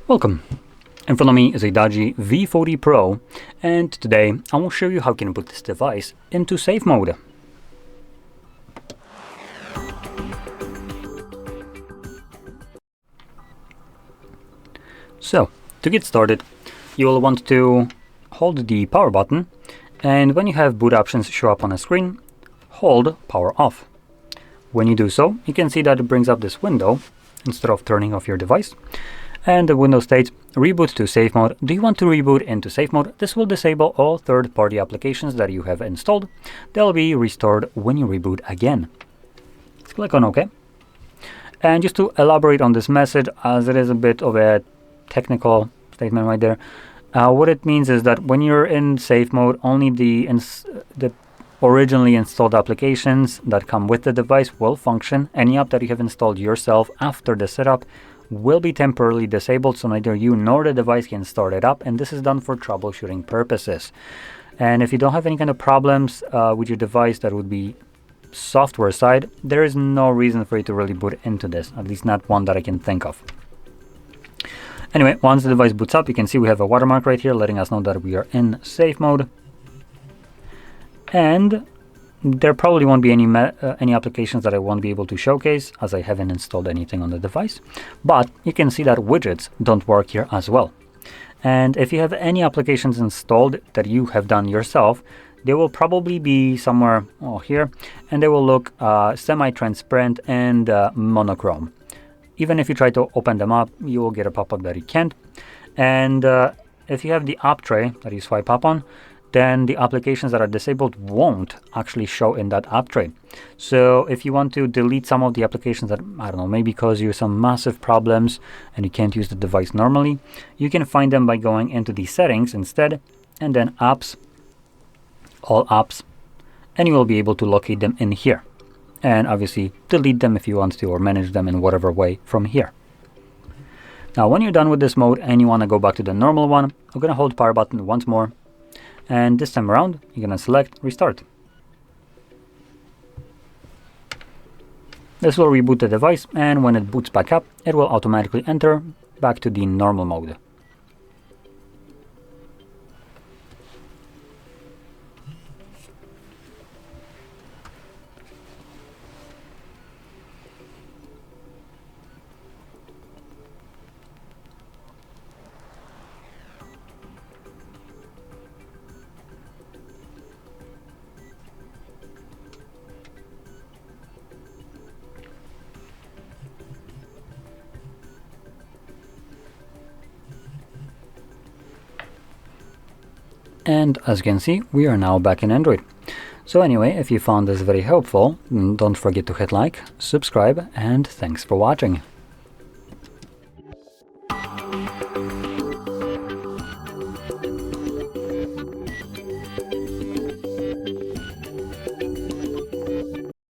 Welcome! In front of me is a DOOGEE V40 Pro, and today I will show you how you can put this device into safe mode. So, to get started, you will want to hold the power button, and when you have boot options show up on a screen, hold power off. When you do so, you can see that it brings up this window instead of turning off your device. And the window states, reboot to safe mode. Do you want to reboot into safe mode? This will disable all third-party applications that you have installed. They'll be restored when you reboot again. Let's click on OK. And just to elaborate on this message, as it is a bit of a technical statement right there, what it means is that when you're in safe mode, only the originally installed applications that come with the device will function. Any app that you have installed yourself after the setup will be temporarily disabled, so neither you nor the device can start it up, and this is done for troubleshooting purposes. And if you don't have any kind of problems with your device that would be software side, there is no reason for you to really boot into this, at least not one that I can think of. Anyway, once the device boots up, you can see we have a watermark right here letting us know that we are in safe mode. And there probably won't be any applications that I won't be able to showcase, as I haven't installed anything on the device. But you can see that widgets don't work here as well. And if you have any applications installed that you have done yourself, they will probably be somewhere here, and they will look semi-transparent and monochrome. Even if you try to open them up, you will get a pop-up that you can't. And if you have the app tray that you swipe up on, then the applications that are disabled won't actually show in that app tray. So if you want to delete some of the applications that, I don't know, maybe cause you some massive problems and you can't use the device normally, you can find them by going into the settings instead, and then apps, all apps, and you will be able to locate them in here. And obviously delete them if you want to, or manage them in whatever way from here. Now when you're done with this mode and you want to go back to the normal one, I'm going to hold power button once more. And this time around, you're going to select Restart. This will reboot the device, and when it boots back up, it will automatically enter back to the normal mode. And as you can see, we are now back in Android. So anyway, if you found this very helpful, don't forget to hit like, subscribe, and thanks for watching.